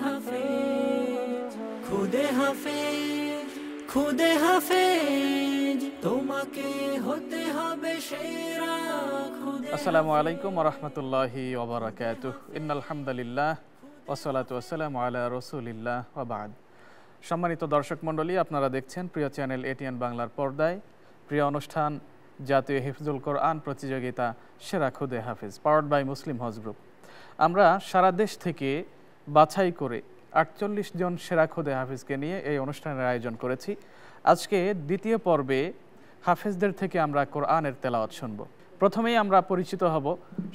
হাফেজ, খুদে হাফেজ, খুদে হাফেজ, তোমাকে হতে হবে সেরা খুদে। আসসালামু আলাইকুম ওয়া রাহমাতুল্লাহি ওয়া বারাকাতুহু। ইন্নাল হামদুলিল্লাহ ওয়াসসালাতু ওয়াসসালামু আলা রাসূলিল্লাহ ওয়া বা'দ। সম্মানিত দর্শক মণ্ডলী, আপনারা দেখছেন প্রিয় চ্যানেল এটিএন বাংলার পর্দায় প্রিয় অনুষ্ঠান জাতীয় হিফজুল কোরআন প্রতিযোগিতা সেরা খুদে হাফেজ, powered by Muslim Hajj Group. আমরা সারা দেশ থেকে বাছাই করে ৪৮ জন সেরা খুদে হাফেজকে নিয়ে এই অনুষ্ঠানের আয়োজন করেছি। আজকে দ্বিতীয় পর্বে হাফেজদের থেকে আমরা কোরআনের তেলাওয়াত শুনব। প্রথমেই আমরা পরিচিত হব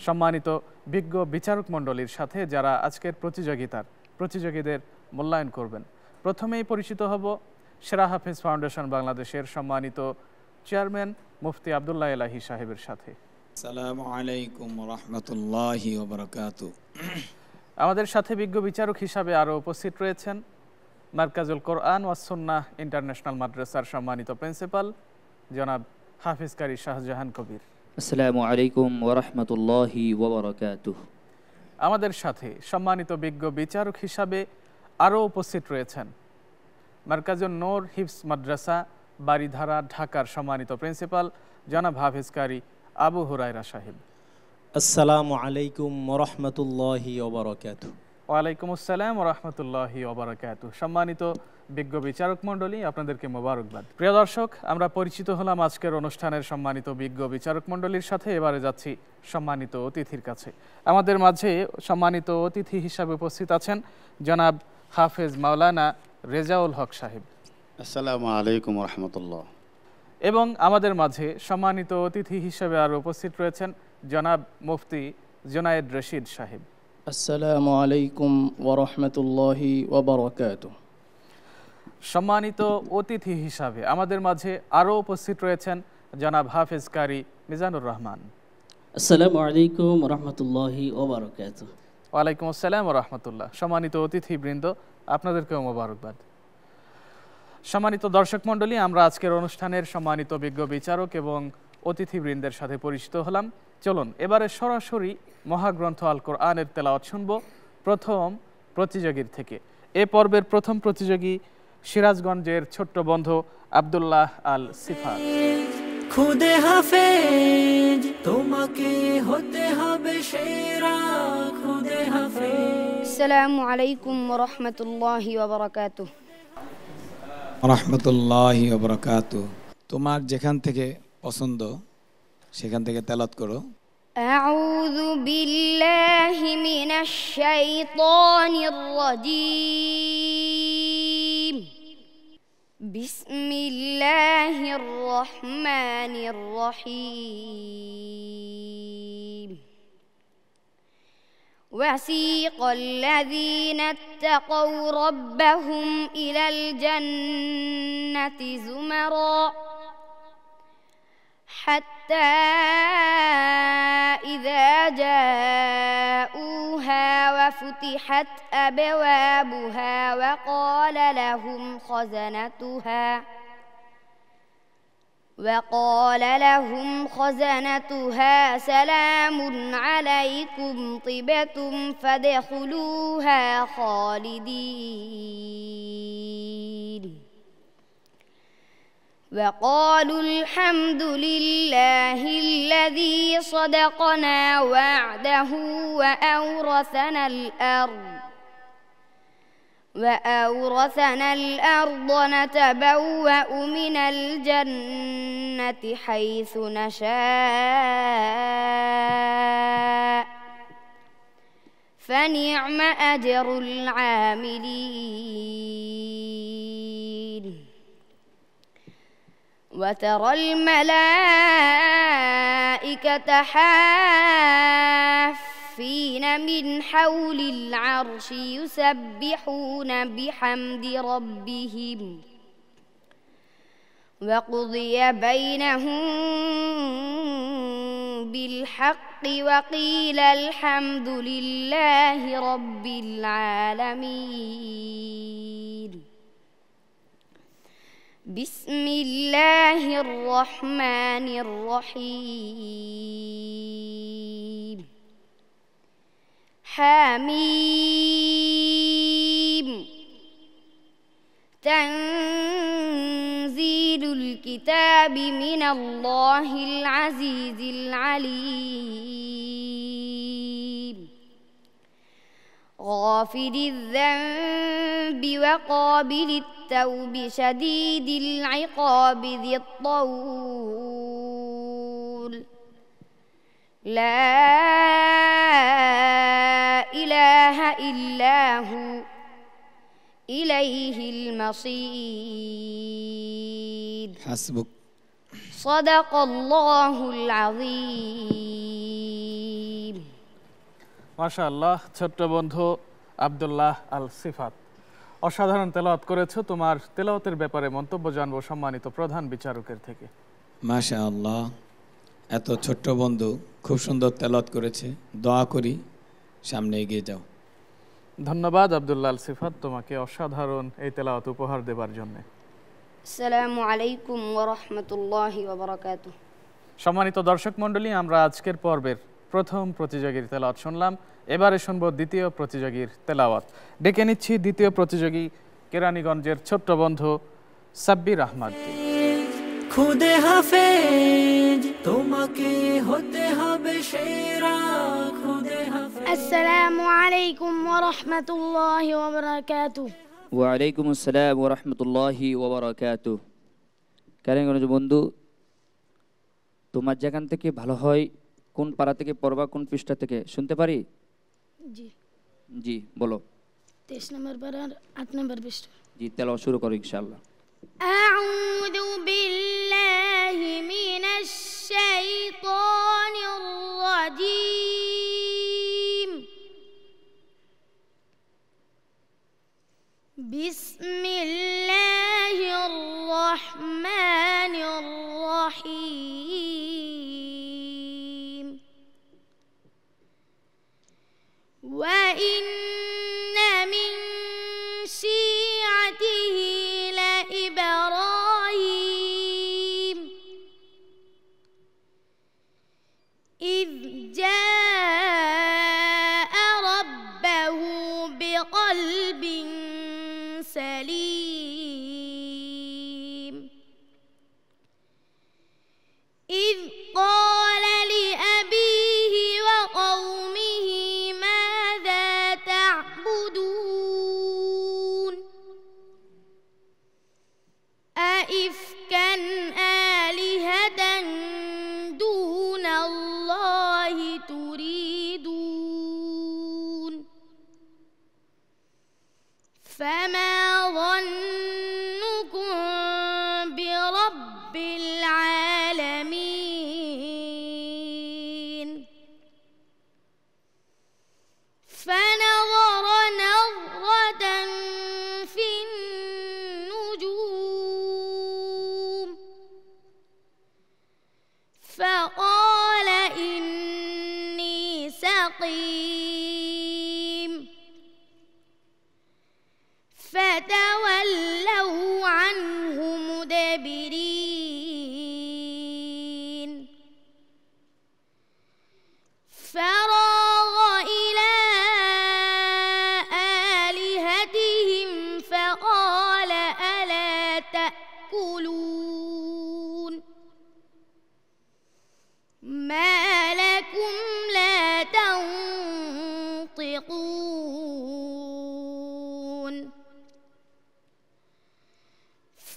সম্মানিত বিজ্ঞ বিচারক মণ্ডলীর সাথে, যারা আজকের প্রতিযোগীদের মূল্যায়ন করবেন। প্রথমেই পরিচিত হব সেরা হাফেজ ফাউন্ডেশন বাংলাদেশের সম্মানিত চেয়ারম্যান মুফতি আব্দুল্লাহ এলাহী সাহেবের সাথে। আসসালামু আলাইকুম ওয়া রাহমাতুল্লাহি ওয়া বারাকাতুহু। আমাদের সাথে বিজ্ঞ বিচারক হিসাবে আরও উপস্থিত রয়েছেন মারকাজুল কোরআন ওয়াস সুন্নাহ ইন্টারন্যাশনাল মাদ্রাসার সম্মানিত প্রিন্সিপাল জনাব হাফিজ কারি শাহজাহান কবির। আসসালামু আলাইকুম ওয়া রাহমাতুল্লাহি ওয়া বারাকাতুহু। আমাদের সাথে সম্মানিত বিজ্ঞ বিচারক হিসাবে আরও উপস্থিত রয়েছেন মারকাজুন নূর হিফজ মাদ্রাসা বারিধারা ঢাকার সম্মানিত প্রিন্সিপাল জনাব হাফিজ কারি আবু হুরায়রা সাহেব। আসসালামু আলাইকুম ওয়া রাহমাতুল্লাহি ওয়া বারাকাতুহু। ওয়ালাইকুম আসসালাম ওয়া রাহমাতুল্লাহি ওয়া বারাকাতুহু। সম্মানিত বিজ্ঞ বিচারক মণ্ডলী, আপনাদেরকে মোবারকবাদ। প্রিয় দর্শক, আমরা পরিচিত হলাম আজকের অনুষ্ঠানের সম্মানিত বিজ্ঞ বিচারক মণ্ডলীর সাথে। এবারে যাচ্ছি সম্মানিত অতিথির কাছে। আমাদের মাঝে সম্মানিত অতিথি হিসাবে উপস্থিত আছেন জনাব হাফেজ মাওলানা রেজাউল হক সাহেব। আসসালামু আলাইকুম ওয়া রাহমাতুল্লাহ। এবং আমাদের মাঝে সম্মানিত অতিথি হিসেবে আরও উপস্থিত রয়েছেন জনাব মুফতি জুনায়েদ রশিদ সাহেব। আসসালামু আলাইকুম ওয়া রাহমাতুল্লাহি ওয়া বারাকাতুহু। সম্মানিত অতিথি হিসাবে আমাদের মাঝে আরও উপস্থিত রয়েছেন জনাব হাফেজ কারি মিজানুর রহমান। আসসালামু আলাইকুম ওয়া রাহমাতুল্লাহি ওয়া বারাকাতুহু। ওয়ালাইকুম আসসালাম ওয়া রাহমাতুল্লাহ। সম্মানিত অতিথিবৃন্দ, আপনাদেরকেও মোবারকবাদ। সম্মানিত দর্শক মণ্ডলী, আমরা আজকের অনুষ্ঠানের সম্মানিত বিজ্ঞ বিচারক এবং অতিথিবৃন্দের সাথে পরিচিত হলাম। চলুন এবারে সরাসরি মহাগ্রন্থ আল কোরআনের তেলাওয়াত শুনব প্রথম প্রতিযোগীর থেকে। এ পর্বের প্রথম প্রতিযোগী সিরাজগঞ্জের ছোট্ট বন্ধু আব্দুল্লাহ আল সিফাত। খুদে হাফেজ, তোমাকে হতে হবে সেরা খুদে হাফেজ। আসসালামু আলাইকুম ওয়া রাহমাতুল্লাহি ওয়া বারাকাতুহু। রাহমাতুল্লাহি ওয়া বারাকাতুহু। তোমার যেখান থেকে পছন্দ সেখান থেকে তেলাওয়াত করো। আউযু বিল্লাহি মিনাশ শাইতানির রাজীম। বিসমিল্লাহির রহমানির রহিম। وسيق الذين اتقوا ربهم إلى الجنة زمرا حتى إذا جاءوها وفتحت أبوابها وقال لهم خزنتها سلام عليكم طبتم فادخلوها خالدين وقالوا الحمد لله الذي صدقنا وعده وأورثنا الأرض نتبوأ من الجنة حيث نشاء فنعم أجر العاملين وترى الملائكة حافين من حول العرش يسبحون بحمد ربهم وقضي بينهم بالحق وقيل الحمد لله رب العالمين بسم الله الرحمن الرحيم حميم الكتاب من الله العزيز العليم غافر الذنب وقابل التوب شديد العقاب ذي الطول لا إله إلا هو إليه المصير حسبك صدق الله العظيم মাশাআল্লাহ, ছোট্ট বন্ধু আব্দুল্লাহ আল সিফাত, অসাধারণ তেলাওয়াত করেছো। তোমার তেলাওয়াতের ব্যাপারে মন্তব্য জানবো সম্মানিত প্রধান বিচারকের থেকে। মাশাআল্লাহ, এত ছোট্ট বন্ধু খুব সুন্দর তেলাওয়াত করেছে। দোয়া করি সামনে এগিয়ে যাও। ধন্যবাদ আব্দুল্লাহ আল সিফাত, তোমাকে অসাধারণ এই তেলাওয়াত উপহার দেবার জন্য। আসসালামু আলাইকুম ওয়া রাহমাতুল্লাহি ওয়া বারাকাতুহু। সম্মানিত দর্শক মণ্ডলী, আমরা আজকের পর্বের প্রথম প্রতিযোগীর তেলাওয়াত শুনলাম। এবারে শুনব দ্বিতীয় প্রতিযোগীর তেলাওয়াত। ডেকে নিচ্ছি দ্বিতীয় প্রতিযোগী কেরানীগঞ্জের ছোট্ট বন্ধু সাব্বির আহমদকে। খুদে হাফেজ তোমাকে হতে হবে সেরা, খুদে হাফেজ। আসসালামু আলাইকুম ওয়া রাহমাতুল্লাহি ওয়া বারাকাতুহু। ওয়া আলাইকুম আসসালাম ওয়া রাহমাতুল্লাহি ওয়া বারাকাতুহু। কেরানীগঞ্জ বন্ধু, তোমার যেখান থেকে ভালো হয়, কোন পারা থেকে পড়বা, কোন পৃষ্ঠা থেকে শুনতে পারি? জি জি বলো। 23 নম্বর পারা 8 নম্বর পৃষ্ঠা। জি, তেলাওয়াত শুরু করো ইনশাআল্লাহ। أعوذ بالله من الشيطان الرجيم بسم الله الرحمن الرحيم وإن من شيعته لإبراهيم إذ جاء ربه بقلب سليم إذ قال لأبيه وقومه ماذا تعبدون أئفكا آلهة دون الله تريدون فما ظنكم برب العالمين فنظر نظرة في النجوم فقال إني سقيم فتولوا عنه مدبرين فراغ إلى آلهتهم فقال ألا تأكلون ما لكم لا تنطقون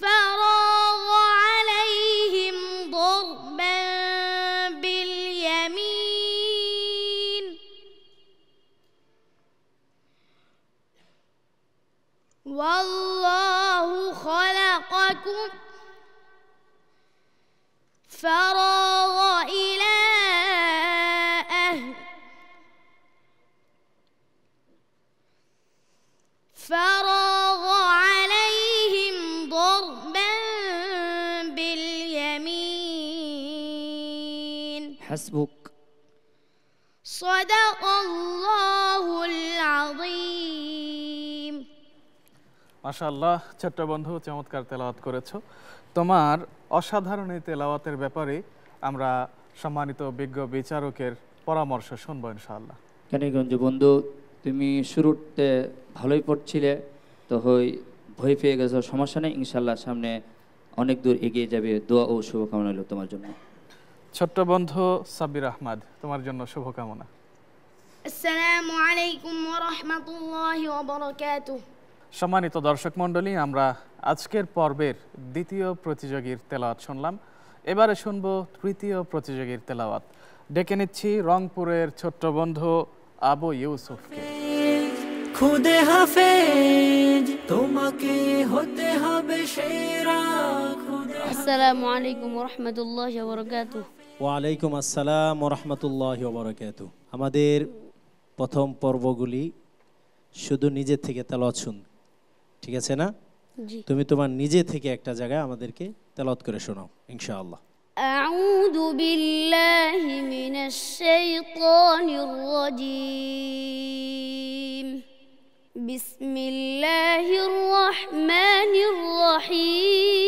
فراغ عليهم ضربا باليمين والله خلقكم فراغ إلى فراغ عليهم ضربا باليمين حسبك صدق الله العظيم মাশাআল্লাহ, ছোট্ট বন্ধু চমৎকার তেলাওয়াত করেছো। তোমার অসাধারণ এই তেলাওয়াতের ব্যাপারে আমরা সম্মানিত বিজ্ঞ বিচারকের পরামর্শ শুনবো ইনশাআল্লাহ। কেরানীগঞ্জ বন্ধু, তুমি শুরুতে ভালোই পড়ছিলে, তো ভয় পেয়ে গেছো, সমস্যা নেই, ইনশাআল্লাহ সামনে অনেক দূর এগিয়ে যাবে। দোয়া ও শুভকামনা রইল তোমার জন্য। ছোট্ট বন্ধু সাব্বির আহমদ, তোমার জন্য শুভকামনা। আসসালামু আলাইকুম ওয়া রাহমাতুল্লাহি ওয়া বারাকাতুহু। সম্মানিত দর্শক মণ্ডলী, আমরা আজকের পর্বের দ্বিতীয় প্রতিযোগীর তেলাওয়াত শুনলাম। এবারে শুনব তৃতীয় প্রতিযোগীর তেলাওয়াত। ডেকে নিচ্ছি রংপুরের ছোট্ট বন্ধু আবু ইউসুফকে। খুদে হাফেজ তোমাকে হতে হবে সেরা। আসসালামু আলাইকুম ওয়া রাহমাতুল্লাহি ওয়া বারাকাতুহু। ওয়ালাইকুম আসসালাম ওয়া রাহমাতুল্লাহি ওয়া বারাকাতুহু। আমাদের প্রথম পর্বগুলি শুধু নিজে থেকে তেলাওয়াত শুন, ঠিক আছে না? জি। তুমি তোমার নিজে থেকে একটা জায়গায় আমাদেরকে তেলাওয়াত করে শোনাও ইনশাআল্লাহ। আউযু বিল্লাহি মিনাশ শাইতানির রাজীম। বিসমিল্লাহির রহমানির রহিম।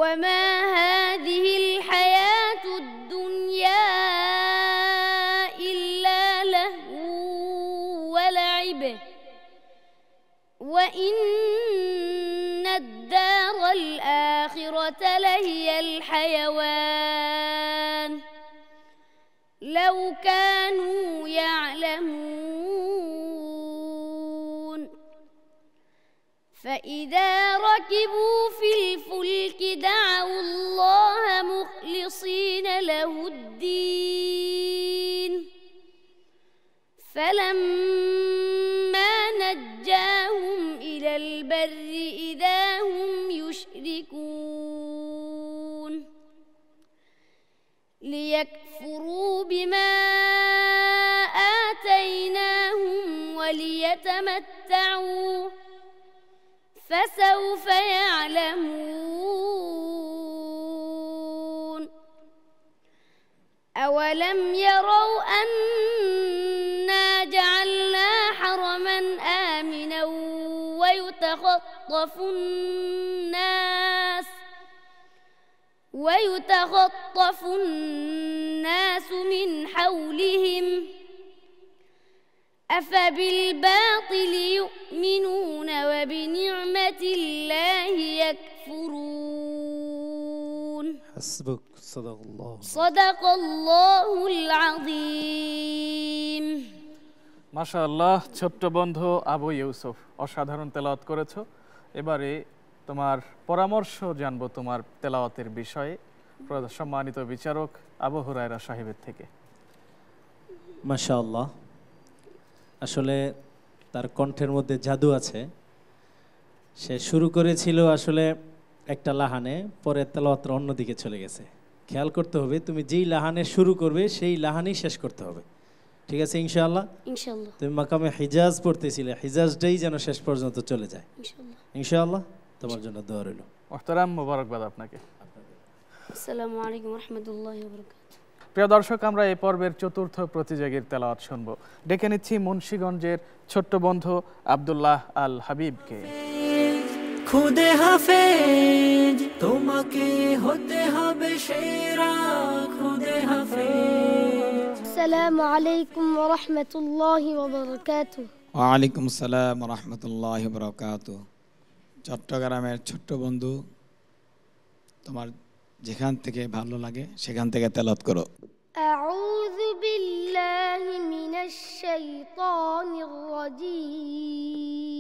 وما هذه الحياة الدنيا إلا لهو ولعب وإن الدار الآخرة لهي الحيوان لو كانوا يعلمون فإذا ركبوا في الفلك دعوا الله مخلصين له الدين فلما نجاهم إلى البر إذا هم يشركون ليكفروا بما آتيناهم وليتمتعوا فسوف يعلمون أولم يروا أنا جعلنا حرما آمنا ويتخطف الناس من حولهم أفبالباطل يؤمنون وبنعمة الله يكفرون حسبك صدق الله صدق الله العظيم মাশাআল্লাহ, ছোট্ট বন্ধু আবু ইউসুফ অসাধারণ তেলাওয়াত করেছো। এবারে তোমার পরামর্শ জানবো তোমার তেলাওয়াতের বিষয়ে সম্মানিত বিচারক আবু হুরায়রা সাহেবের থেকে। মাশাআল্লাহ, আসলে তার কণ্ঠের মধ্যে জাদু আছে। সে শুরু করেছিল আসলে একটা লাহানে, পরে তেলাওয়াতটা অন্যদিকে চলে গেছে। খেয়াল করতে হবে, তুমি যেই লাহানে শুরু করবে সেই লাহানেই শেষ করতে হবে, ঠিক আছে? ইনশাআল্লাহ। ইনশাআল্লাহ। তুমি মাকামে হিজাজ পড়তেছিলে, হিজাজটাই যেন শেষ পর্যন্ত চলে যায় ইনশাআল্লাহ। ইনশাআল্লাহ। তোমার জন্য দোয়া রইল। মুহতারাম, মোবারকবাদ আপনাকে। আসসালামু আলাইকুম ওয়া রাহমাতুল্লাহি ওয়া বারাকাতুহু। প্রিয় দর্শক, আমরা এই পর্বের চতুর্থ প্রতিযোগীর তেলাওয়াত শুনব। ডেকে নিচ্ছি মুন্সিগঞ্জের ছোট্ট বন্ধু আব্দুল্লাহ আল হাবিবকে। খুদে হাফেজ তোমাকে হতে হবে সেরা। খুদে হাফেজ। আসসালামু আলাইকুম ওয়া রাহমাতুল্লাহি ওয়া বারাকাতুহু। ওয়ালাইকুম আসসালাম ওয়া রাহমাতুল্লাহি ওয়া বারাকাতুহু। চট্টগ্রামের ছোট্ট বন্ধু, তোমার যেখান থেকে ভালো লাগে সেখান থেকে তেলাওয়াত করো। আউযু বিল্লাহি মিনাশ শাইতানির রাজীম।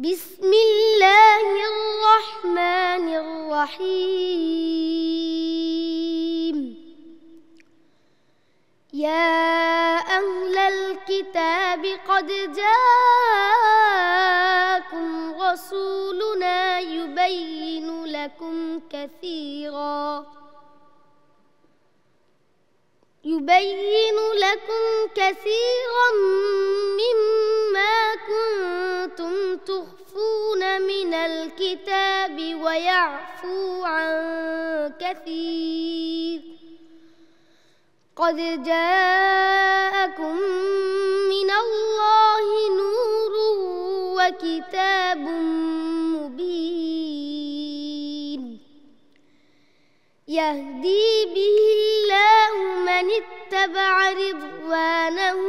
বিসমিল্লাহির রহমানির রহিম। ইয়া আহলাল কিতাবি قد جاءكم رسولنا يبين لكم كثيرا مما كنتم تخفون من الكتاب ويعفو عن كثير قد جاءكم من الله نور وكتاب مبين يهدي به الله من اتبع رضوانه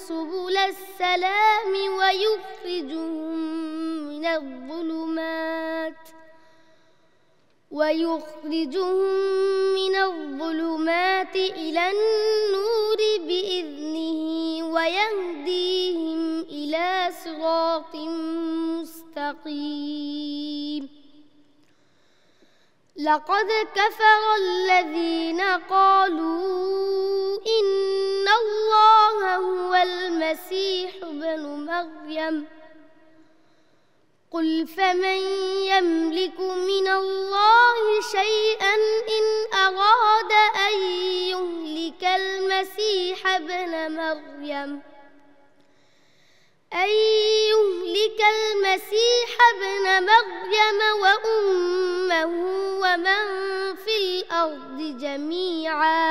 سبل السلام ويخرجهم من الظلمات إلى النور بإذنه ويهديهم إلى صراط مستقيم لقد كفر الذين قالوا إن الله هو المسيح ابن مريم قل فمن يملك من الله شيئا إن أراد أن يهلك المسيح ابن مريم وأمه ومن في الأرض جميعا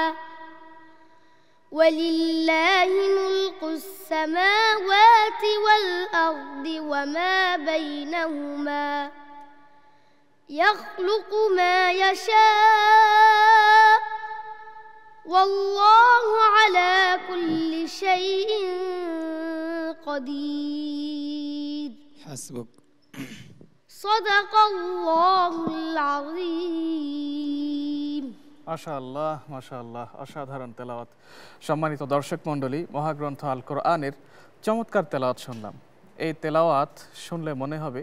ولله ملك السماوات والأرض وما بينهما يخلق ما يشاء والله على كل شيء قدير حسبك صدق الله العظيم মাশাআল্লাহ মাশাআল্লাহ, অসাধারণ তেলাওয়াত। সম্মানিত দর্শক মণ্ডলী, মহাগ্রন্থ আল কোরআনের চমৎকার তেলাওয়াত শুনলাম। এই তেলাওয়াত শুনলে মনে হবে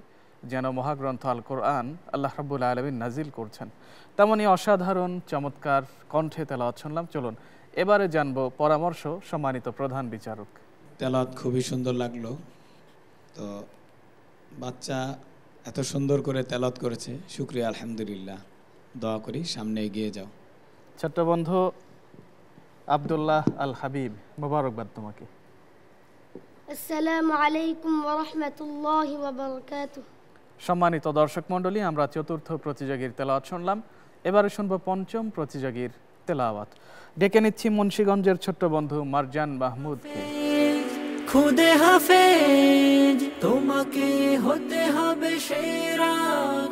যেন মহাগ্রন্থ আল কোরআন আল্লাহ রাব্বুল আলামিন নাজিল করছেন। তেমনই অসাধারণ চমৎকার কণ্ঠে তেলাওয়াত শুনলাম। চলুন এবারে জানবো পরামর্শ সম্মানিত প্রধান বিচারক। তেলাওয়াত খুবই সুন্দর লাগলো। তো বাচ্চা এত সুন্দর করে তেলাওয়াত করেছে, শুকরিয়া আলহামদুলিল্লাহ। দোয়া করি সামনে এগিয়ে যাও। ছোট্ট বন্ধু আব্দুল্লাহ আল হাবিব, মোবারকবাদ তোমাকে। আসসালামু আলাইকুম ওয়া রাহমাতুল্লাহি ওয়া বারাকাতুহু। সম্মানিত দর্শক মণ্ডলী, আমরা চতুর্থ প্রতিযোগীর তেলাওয়াত শুনলাম। এবারে শুনবো পঞ্চম প্রতিযোগীর তেলাওয়াত। ডেকে নিচ্ছি মুন্সিগঞ্জের ছোট্ট বন্ধু মারজান মাহমুদকে। খুদে হাফেজ তোমাকে হতে হবে সেরা,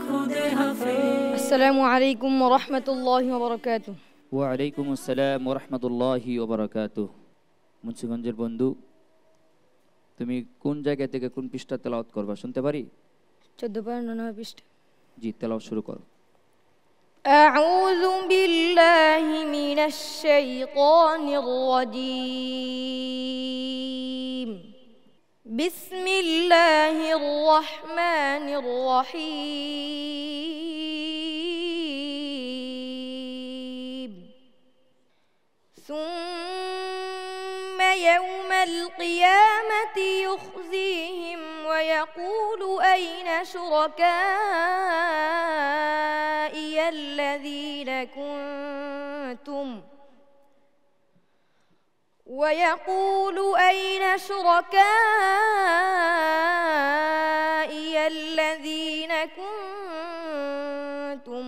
খুদে হাফেজ। আসসালামু আলাইকুম ওয়া রাহমাতুল্লাহি ওয়া বারাকাতুহু। ওয়া আলাইকুম আসসালাম ওয়া রাহমাতুল্লাহি ওয়া বারাকাতুহু। মুন্সিগঞ্জের বন্ধু, তুমি কোন জায়গা থেকে কোন পৃষ্ঠা তেলাওয়াত করবা শুনতে পারি? 14 পৃষ্ঠা। জি, তেলাওয়াত শুরু করো। আউযু বিল্লাহি মিনাশ শাইতানির রাজীম। বিসমিল্লাহির রহমানির রহিম। ثم يوم القيامة يخزيهم ويقول أين شركائي الذين كنتم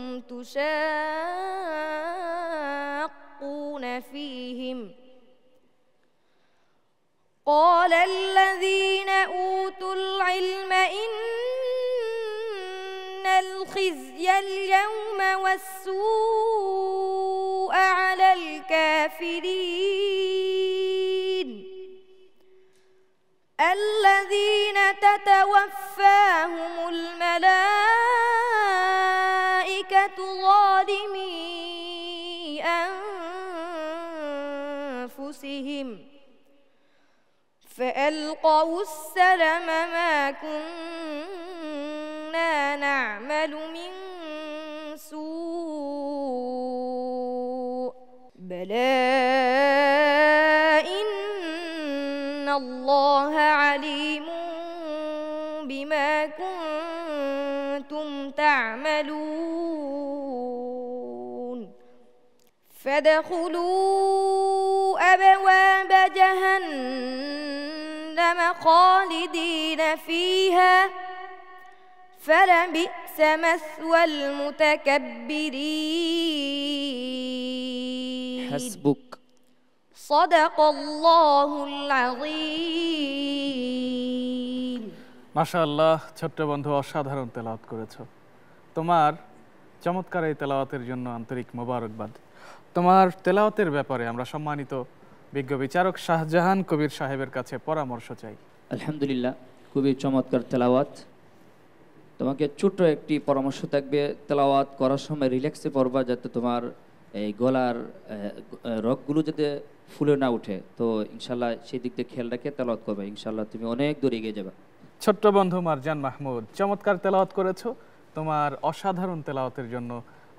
تشاقون فيهم قال الذين أوتوا العلم إن الخزي اليوم والسوء على الكافرين الذين تتوفاهم الملائكة ظالمي أنفسهم فألقوا السلم ما كنا نعمل من سوء بلى إن الله عليم بما كنتم تعملون فادخلوا أبواب جهنم خالدين فيها فلبئس مثوى المتكبرين حسبك صدق الله العظيم মাশাআল্লাহ, ছোট্ট বন্ধু অসাধারণ তেলাওয়াত করেছো। তোমার চমৎকার এই তেলাওয়াতের জন্য আন্তরিক মোবারকবাদ। তোমার তেলাওয়াতের ব্যাপারে আমরা সম্মানিত বিজ্ঞ বিচারক শাহজাহান কবির সাহেবের কাছে পরামর্শ চাই। আলহামদুলিল্লাহ, খুবই চমৎকার তেলাওয়াত। তোমাকে ছোট্ট একটি পরামর্শ থাকবে, তেলাওয়াত করার সময় রিল্যাক্সে পড়বা, যাতে তোমার এই গলার রগগুলো যাতে ফুলে না উঠে। তো ইনশাল্লাহ সেই দিক দিয়ে খেয়াল রেখে তেলাওয়াত করবে, ইনশাল্লাহ তুমি অনেক দূর এগিয়ে যাবে। ছোট্ট বন্ধু মারজান মাহমুদ, চমৎকার তেলাওয়াত করেছো। তোমার অসাধারণ তেলাওয়াতের জন্য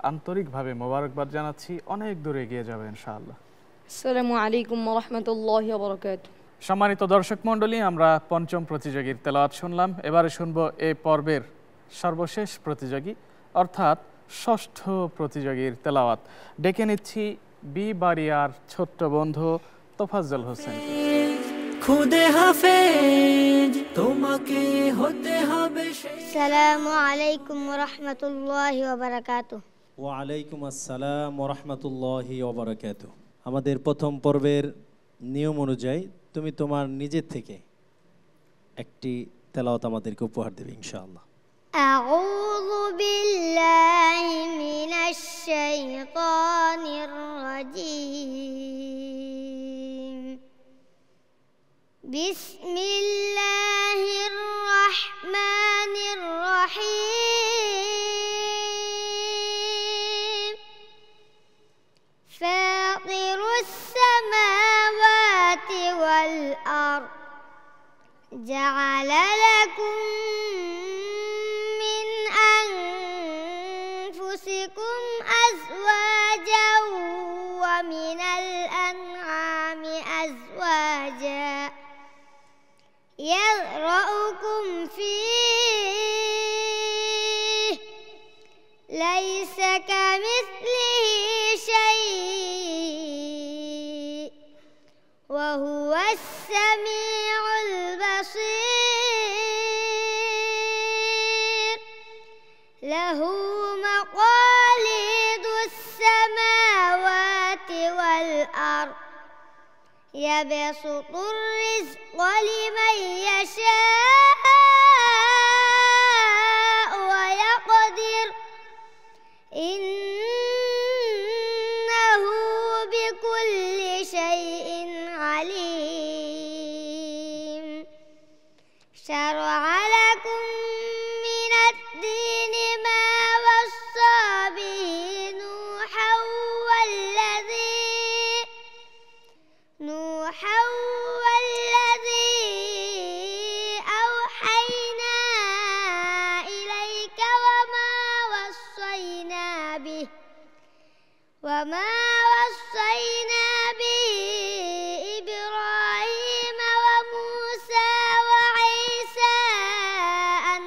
আন্তরিকভাবে মোবারকবাদ জানাচ্ছি। অনেক দূর এগিয়ে যাবে ইনশাআল্লাহ। আসসালামু আলাইকুম ওয়া রাহমাতুল্লাহি ওয়া বারাকাতুহু। সম্মানিত দর্শক মণ্ডলী, আমরা পঞ্চম প্রতিযোগীর তেলাওয়াত শুনলাম। এবারে শুনবো এই পর্বের সর্বশেষ প্রতিযোগী অর্থাৎ ষষ্ঠ প্রতিযোগীর তেলাওয়াত। ডেকে নিচ্ছি বি বাড়িয়ার ছোট্ট বন্ধু তোফাজ্জল হোসেন। খুদে হাফেজ তোমাকে হতে হবে। আসসালামু আলাইকুম ওয়া রাহমাতুল্লাহি ওয়া বারাকাতুহু। ওয়া আলাইকুম আসসালাম ওয়া রাহমাতুল্লাহি ওয়া বারাকাতুহু। আমাদের প্রথম পর্বের নিয়ম অনুযায়ী তুমি তোমার নিজের থেকে একটি তেলাওয়াত আমাদেরকে উপহার দেবে ইনশাআল্লাহ। আউযু বিল্লাহি মিনাশ শাইতানির রাজীম। বিসমিল্লাহির রাহমানির রাহিম। ফাতিরুস সামাওয়াতি ওয়াল আরদ জাআলা লাকুম মিন আনফুসিকুম আজওয়াজাও ওয়া মিনাল আনআমি আজওয়াজা يَذْرَؤُكُمْ فِيهِ لَيْسَ كَمِثْلِهِ شَيْءٌ وَهُوَ السَّمِيعُ الْبَصِيرُ لَهُ مَقَالِيدُ السَّمَاوَاتِ وَالْأَرْضِ يَبْسُطُ الرِّزْقَ لِمَن يَشَاءُ وَيَقْدِرُ إِنَّهُ بِكُلِّ شَيْءٍ عَلِيمٌ شَرَعَ لَكُم مِّنَ الدِّينِ مَا وَصَّىٰ بِهِ نُوحًا والذي أوحينا إليك وما وصينا به إبراهيم وموسى وعيسى أن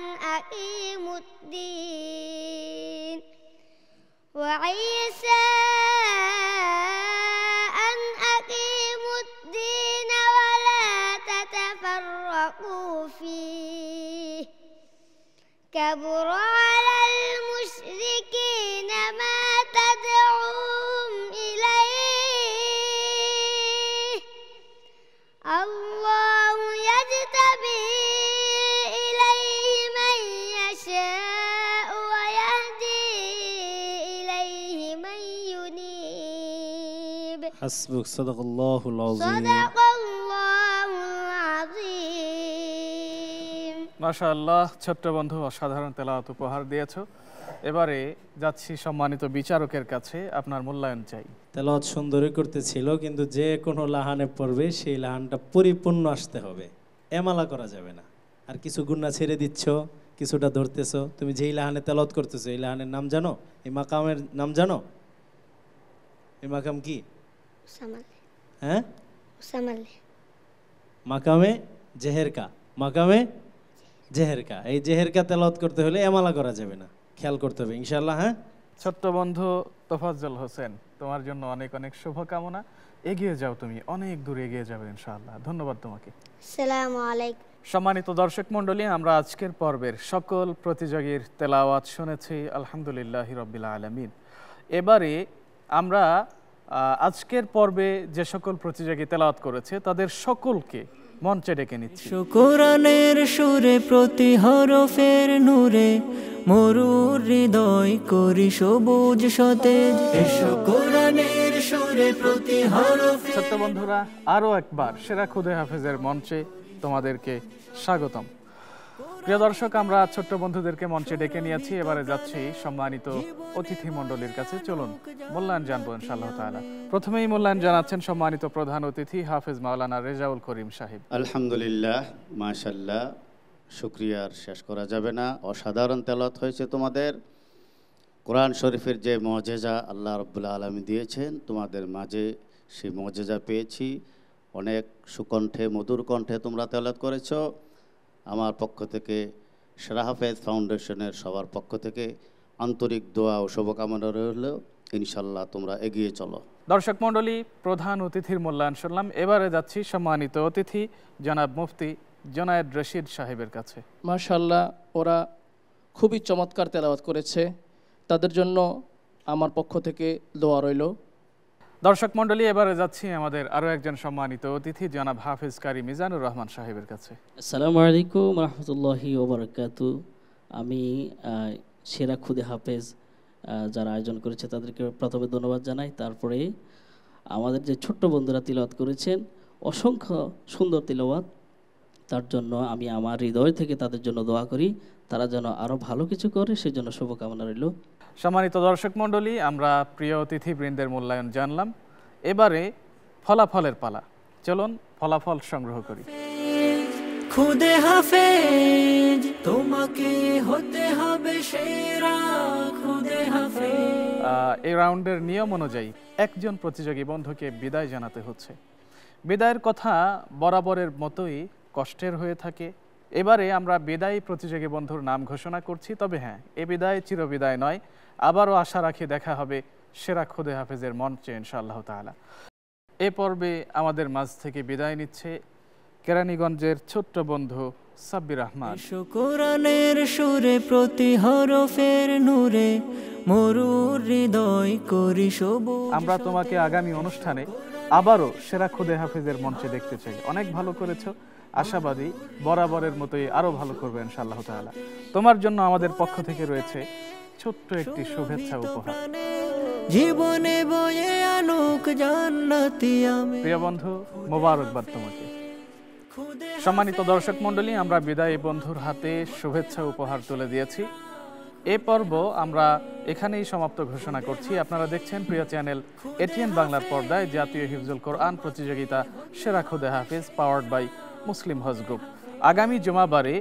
أقيموا الدين ولا تتفرقوا فيه كبر على المشركين ما تدعوهم إليه الله يجتبي إليه من يشاء ويهدي إليه من ينيب حسبك صدق الله العظيم صدق الله العظيم মাশাআল্লাহ ছোট্ট বন্ধু অসাধারণ তেলাওয়াত উপহার দিয়েছো। এবারে যাচ্ছি সম্মানিত বিচারকের কাছে, আপনার মূল্যায়ন চাই। তেলাওয়াত সুন্দরই করতেছিল, কিন্তু যে কোনো লাহানে পড়বে সেই লাহানটা পরিপূর্ণ আসতে হবে, এমালা করা যাবে না। আর কিছু গুন্না ছেড়ে দিচ্ছ, কিছুটা ধরতেছো। তুমি যেই লাহানে তেলাওয়াত করতেছো এই লাহানের নাম জানো? এই মাকামের নাম জানো? এই মাকাম কি? হ্যাঁ, মাকামে জেহেরকা, মাকামে জেহেরকা। এই জেহেরকা তেলাওয়াত করতে হলে এমালা করা যাবে না, খেয়াল করতে হবে ইনশাআল্লাহ। হ্যাঁ, ছোট্ট বন্ধু তোফাজ্জল হোসেন, তোমার জন্য অনেক অনেক শুভকামনা। এগিয়ে যাও, তুমি অনেক দূর এগিয়ে যাবে ইনশাআল্লাহ। ধন্যবাদ তোমাকে। আসসালামু আলাইকুম। সম্মানিত দর্শক মণ্ডলী, আমরা আজকের পর্বের সকল প্রতিযোগীর তেলাওয়াত শুনেছি, আলহামদুলিল্লাহি রাব্বিল আলামিন। এবারে আমরা আজকের পর্বে যে সকল প্রতিযোগী তেলাওয়াত করেছে তাদের সকলকে মঞ্চে ডেকে নিচ্ছি। কোরআনের সুরে প্রতি হরফের নূরে মরুর হৃদয় করি সবুজ সতেজ। এসো কোরআনের সুরে প্রতি হরফে। ছোট্ট বন্ধুরা, আরও একবার সেরা খুদে হাফেজের মঞ্চে তোমাদেরকে স্বাগতম। প্রিয় দর্শক, আমরা ছোট্ট বন্ধুদেরকে মঞ্চে ডেকে নিয়েছি। এবারে যাচ্ছি সম্মানিত অতিথি মণ্ডলীর কাছে। চলুন মূল্যায়ন জানবো ইনশাআল্লাহ তাআলা। প্রথমেই মূল্যায়ন জানাচ্ছেন সম্মানিত প্রধান অতিথি হাফেজ মাওলানা রেজাউল করিম সাহেব। আলহামদুলিল্লাহ, মাশাআল্লাহ, শুকরিয়ার শেষ করা যাবে না। অসাধারণ তেলাওয়াত হয়েছে তোমাদের। কোরআন শরীফের যে মুজিজা আল্লাহ রাব্বুল আলামিন দিয়েছেন, তোমাদের মাঝে সেই মুজিজা পেয়েছি। অনেক সুকণ্ঠে, মধুর কণ্ঠে তোমরা তেলাওয়াত করেছো। আমার পক্ষ থেকে, সেরা হাফেজ ফাউন্ডেশনের সবার পক্ষ থেকে আন্তরিক দোয়া ও শুভকামনা রইল। ইনশাল্লাহ তোমরা এগিয়ে চলো। দর্শক মণ্ডলী, প্রধান অতিথির মূল্যায়ন শুনলাম। এবারে যাচ্ছি সম্মানিত অতিথি জনাব মুফতি জুনায়েদ রশিদ সাহেবের কাছে। মাশাআল্লাহ, ওরা খুবই চমৎকার তেলাওয়াত করেছে, তাদের জন্য আমার পক্ষ থেকে দোয়া রইল। দর্শক মণ্ডলী, এবারে যাচ্ছি আমাদের আরও একজন সম্মানিত অতিথি জনাব হাফেজ কারি মিজানুর রহমান সাহেবের কাছে। আসসালামু আলাইকুম রহমতুল্লাহি ওবরাকাতু। আমি সেরা খুদে হাফেজ যারা আয়োজন করেছে তাদেরকে প্রথমে ধন্যবাদ জানাই। তারপরে আমাদের যে ছোট্ট বন্ধুরা তিলাওয়াত করেছেন, অসংখ্য সুন্দর তিলাওয়াত, তার জন্য আমি আমার হৃদয় থেকে তাদের জন্য দোয়া করি, তারা যেন আরও ভালো কিছু করে, সেজন্য শুভকামনা রইল। সম্মানিত দর্শক মণ্ডলী, আমরা প্রিয় অতিথিবৃন্দের মূল্যায়ন জানলাম। এবারে ফলাফলের পালা। চলুন ফলাফল সংগ্রহ করি। খুদে হাফেজ তোমাকে হতে হবে সেরা খুদে হাফেজ। এই রাউন্ডের নিয়ম অনুযায়ী একজন প্রতিযোগী বন্ধুকে বিদায় জানাতে হচ্ছে। বিদায়ের কথা বরাবরের মতোই কষ্টের হয়ে থাকে। এবারে আমরা বিদায়ী প্রতিযোগী বন্ধুর নাম ঘোষণা করছি। তবে হ্যাঁ, এ বিদায় চিরবিদায় নয়। আবারও আশা রাখি দেখা হবে সেরা খুদে হাফেজের মঞ্চে ইনশাআল্লাহ তাআলা। এ পর্বে আমাদের মাঝ থেকে বিদায় নিচ্ছে কেরানীগঞ্জের ছোট্ট বন্ধু সাব্বির আহমদ। কোরআনের সুরে প্রতি হরফের নূরে মরুর হৃদয় করি সবুজ। আমরা তোমাকে আগামী অনুষ্ঠানে আবারও সেরা খুদে হাফেজের মঞ্চে দেখতে চাই। অনেক ভালো করেছো, আশাবাদী বরাবরের মতোই আরো ভালো করবে ইনশাআল্লাহ তাআলা। তোমার জন্য আমাদের পক্ষ থেকে রয়েছে ছোট্ট একটি শুভেচ্ছা উপহার। জীবনে বয়ে আনুক জান্নাতি আমি। প্রিয় বন্ধু, মোবারকবাদ তোমাকে। সম্মানিত দর্শক মণ্ডলী, আমরা বিদায়ী বন্ধুর হাতে শুভেচ্ছা উপহার তুলে দিয়েছি। এ পর্ব আমরা এখানেই সমাপ্ত ঘোষণা করছি। আপনারা দেখছেন প্রিয় চ্যানেল এটিএন বাংলার পর্দায় জাতীয় হিফজুল কোরআন প্রতিযোগিতা সেরা খুদে হাফেজ, powered by Muslim Hajj Group. আগামী জুমাবারে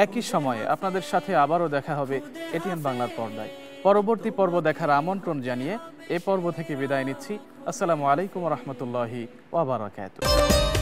একই সময়ে আপনাদের সাথে আবারও দেখা হবে এটিএন বাংলার পর্দায়। পরবর্তী পর্ব দেখার আমন্ত্রণ জানিয়ে এ পর্ব থেকে বিদায় নিচ্ছি। আসসালামু আলাইকুম ওয়া রাহমাতুল্লাহি ওয়া বারাকাতুহু।